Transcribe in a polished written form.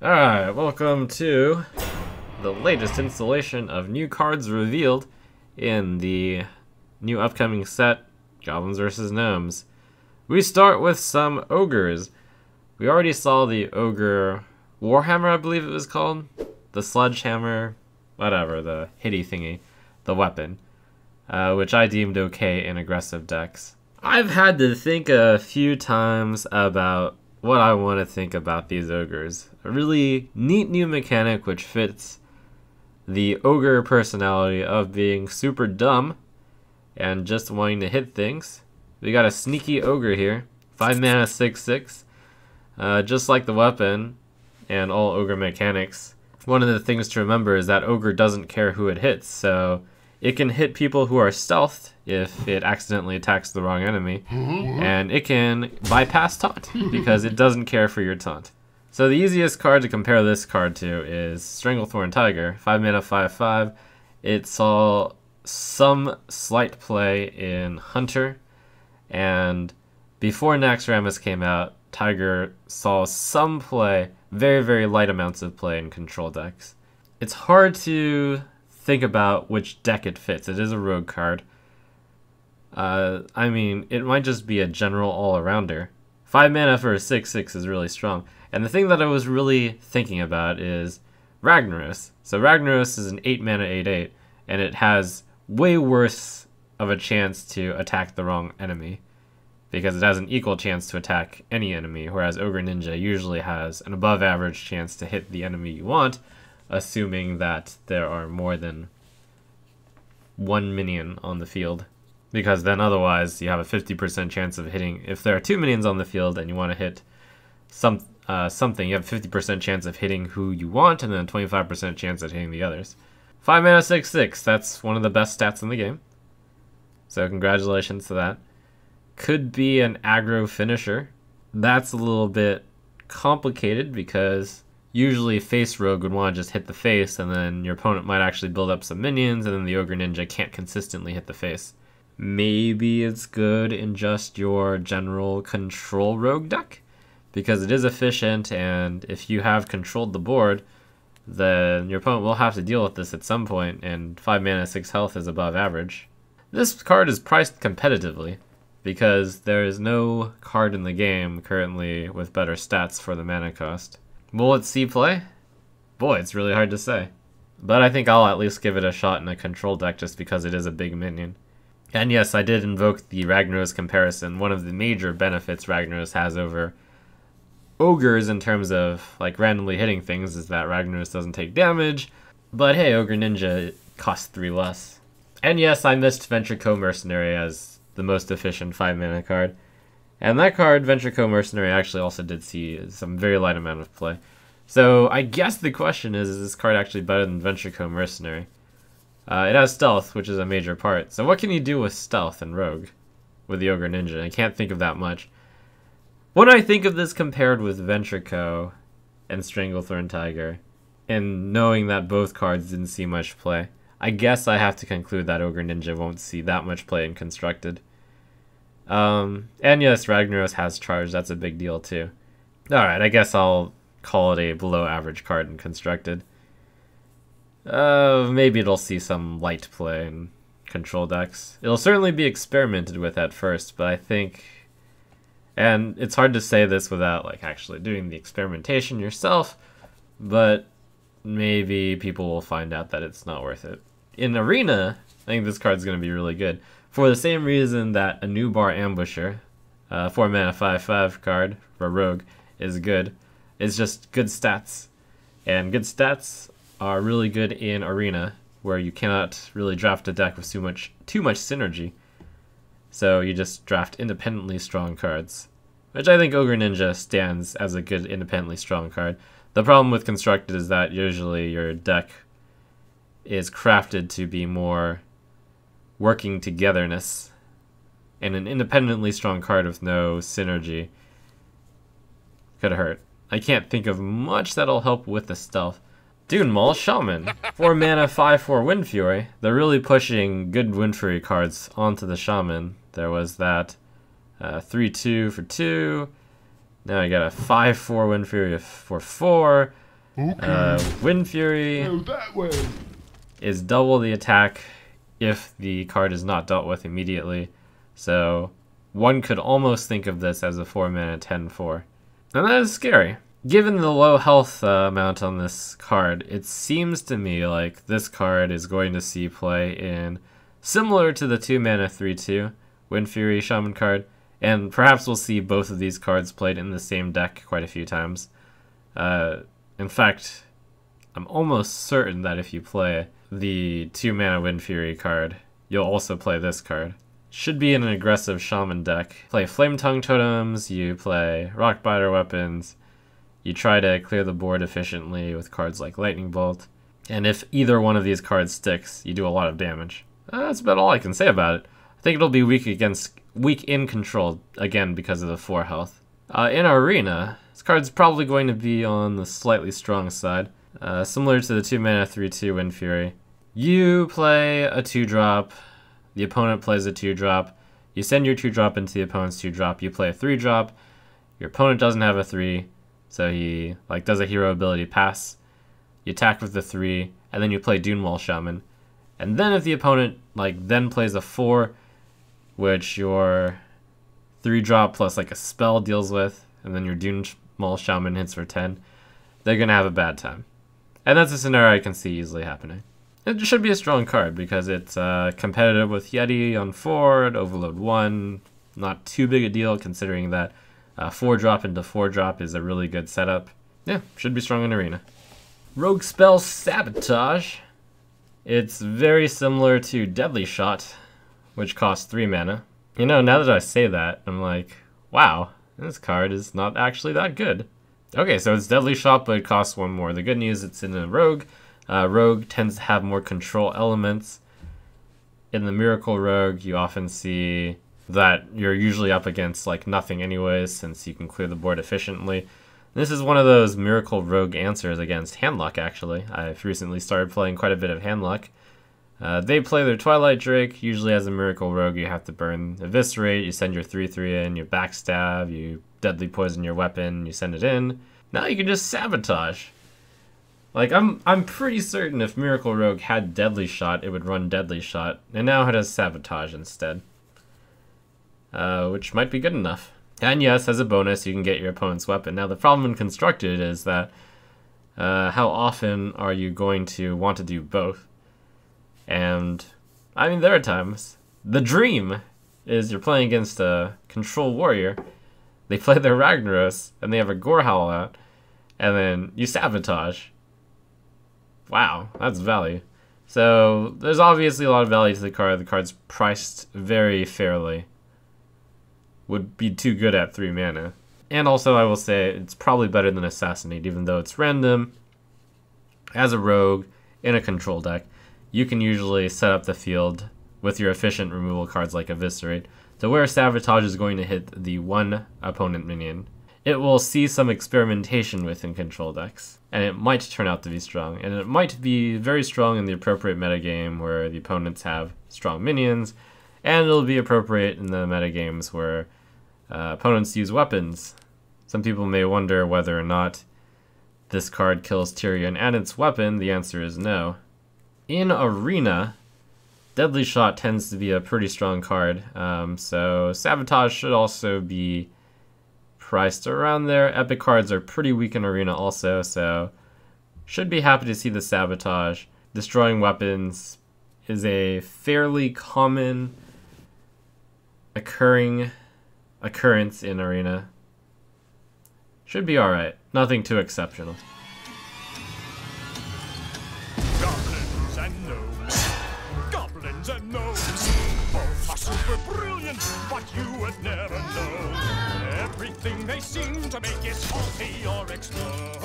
Alright, welcome to the latest installation of new cards revealed in the new upcoming set, Goblins vs. Gnomes. We start with some Ogres. We already saw the Ogre Warhammer, I believe it was called. The Sledgehammer, whatever, the hitty thingy, the weapon, which I deemed okay in aggressive decks. I've had to think a few times about what I want to think about these Ogres. A really neat new mechanic which fits the Ogre personality of being super dumb and just wanting to hit things. We got a sneaky Ogre here, 5 mana 6/6, just like the weapon and all Ogre mechanics. One of the things to remember is that Ogre doesn't care who it hits, so it can hit people who are stealthed if it accidentally attacks the wrong enemy, and it can bypass taunt because it doesn't care for your taunt. So the easiest card to compare this card to is Stranglethorn Tiger, 5 mana 5/5. It saw some slight play in Hunter, and before Naxxramas came out, Tiger saw some play, very light amounts of play in control decks. It's hard to think about which deck it fits. It is a rogue card. I mean, it might just be a general all-arounder. 5 mana for a 6/6 is really strong. And the thing that I was really thinking about is Ragnaros. So Ragnaros is an 8 mana 8/8, and it has way worse of a chance to attack the wrong enemy, because it has an equal chance to attack any enemy, whereas Ogre Ninja usually has an above average chance to hit the enemy you want, assuming that there are more than one minion on the field. Because then otherwise you have a 50% chance of hitting. If there are 2 minions on the field and you want to hit something, you have a 50% chance of hitting who you want, and then a 25% chance of hitting the others. 5 mana 6/6, that's one of the best stats in the game. So congratulations to that. Could be an aggro finisher. That's a little bit complicated because usually face rogue would want to just hit the face, and then your opponent might actually build up some minions, and then the Ogre Ninja can't consistently hit the face. Maybe it's good in just your general control rogue deck, because it is efficient, and if you have controlled the board, then your opponent will have to deal with this at some point, and 5 mana 6 health is above average. This card is priced competitively, because there is no card in the game currently with better stats for the mana cost. Will it see play? Boy, it's really hard to say. But I think I'll at least give it a shot in a control deck just because it is a big minion. And yes, I did invoke the Ragnaros comparison. One of the major benefits Ragnaros has over Ogres in terms of like randomly hitting things is that Ragnaros doesn't take damage. But hey, Ogre Ninja costs 3 less. And yes, I missed Venture Co-Mercenary as the most efficient 5 mana card. And that card, Venture Co-Mercenary, actually also did see some very light amount of play. So I guess the question is this card actually better than Venture Co-Mercenary? It has stealth, which is a major part. So what can you do with stealth and rogue with the Ogre Ninja? I can't think of that much. When I think of this compared with Venture Co and Stranglethorn Tiger, and knowing that both cards didn't see much play, I guess I have to conclude that Ogre Ninja won't see that much play in Constructed. And yes, Ragnaros has charge, that's a big deal too. Alright, I guess I'll call it a below average card in Constructed. Maybe it'll see some light play in control decks. It'll certainly be experimented with at first, but I think, and it's hard to say this without like actually doing the experimentation yourself, but maybe people will find out that it's not worth it. In Arena, I think this card's going to be really good, for the same reason that a New Bar Ambusher, 4 mana 5/5 card for Rogue, is good. It's just good stats, and good stats are really good in Arena, where you cannot really draft a deck with too much synergy. So you just draft independently strong cards, which I think Ogre Ninja stands as a good independently strong card. The problem with Constructed is that usually your deck is crafted to be more working togetherness, and an independently strong card with no synergy could hurt. I can't think of much that'll help with the stealth. Dunemaul Shaman, 4 mana 5/4 Wind Fury. They're really pushing good Wind Fury cards onto the Shaman. There was that 3/2 for 2. Now I got a 5/4 Wind Fury for 4. Wind Fury is double the attack if the card is not dealt with immediately. So one could almost think of this as a 4-mana 10/4. And that is scary. Given the low health amount on this card, it seems to me like this card is going to see play in similar to the 2-mana 3/2 Wind Fury Shaman card, and perhaps we'll see both of these cards played in the same deck quite a few times. In fact, I'm almost certain that if you play the 2-mana Wind Fury card, you'll also play this card. Should be in an aggressive Shaman deck. Play Flame Tongue Totems, you play Rockbiter weapons, you try to clear the board efficiently with cards like Lightning Bolt, and if either one of these cards sticks, you do a lot of damage. That's about all I can say about it. I think it'll be weak in control, again because of the 4 health. In Arena, this card's probably going to be on the slightly strong side. Similar to the 2-mana 3/2 Wind Fury. You play a 2-drop, the opponent plays a 2-drop, you send your 2-drop into the opponent's 2-drop, you play a 3-drop, your opponent doesn't have a 3, so he does a hero ability pass, you attack with the 3, and then you play Dunemaul Shaman. And then if the opponent then plays a 4, which your 3-drop plus a spell deals with, and then your Dunemaul Shaman hits for 10, they're going to have a bad time. And that's a scenario I can see easily happening. It should be a strong card because it's competitive with Yeti on 4, Overload 1, not too big a deal considering that 4-drop into 4-drop is a really good setup. Yeah, should be strong in Arena. Rogue spell Sabotage. It's very similar to Deadly Shot, which costs 3 mana. You know, now that I say that, I'm like, wow, this card is not actually that good. Okay, so it's Deadly Shot, but it costs 1 more. The good news, it's in a Rogue. Rogue tends to have more control elements. In the Miracle Rogue, you often see that you're usually up against nothing anyways, since you can clear the board efficiently. This is one of those Miracle Rogue answers against Handlock, actually. I've recently started playing quite a bit of Handlock. They play their Twilight Drake. Usually as a Miracle Rogue, you have to burn Eviscerate, you send your 3/3 in, you backstab, you Deadly Poison your weapon, you send it in. Now you can just Sabotage. I'm pretty certain if Miracle Rogue had Deadly Shot, it would run Deadly Shot, and now it has Sabotage instead. Which might be good enough. And yes, as a bonus, you can get your opponent's weapon. Now the problem in Constructed is that how often are you going to want to do both? And, I mean, there are times. The dream is you're playing against a Control Warrior, they play their Ragnaros, and they have a Gorehowl out, and then you Sabotage. Wow, that's value. So, there's obviously a lot of value to the card. The card's priced very fairly. Would be too good at 3 mana. And also, I will say, it's probably better than Assassinate, even though it's random. As a rogue, in a control deck, you can usually set up the field with your efficient removal cards like Eviscerate, to where Sabotage is going to hit the 1 opponent minion. It will see some experimentation within control decks, and it might turn out to be strong. And it might be very strong in the appropriate metagame where the opponents have strong minions, and it'll be appropriate in the metagames where opponents use weapons. Some people may wonder whether or not this card kills Tyrion and its weapon. The answer is no. In Arena, Deadly Shot tends to be a pretty strong card, so Sabotage should also be priced around there. Epic cards are pretty weak in Arena also, so should be happy to see the Sabotage. Destroying weapons is a fairly common occurrence in Arena. Should be alright. Nothing too exceptional. Goblins and gnomes. Goblins and gnomes. Both are super brilliant, but you would never know. Everything they seem to make is faulty or explode.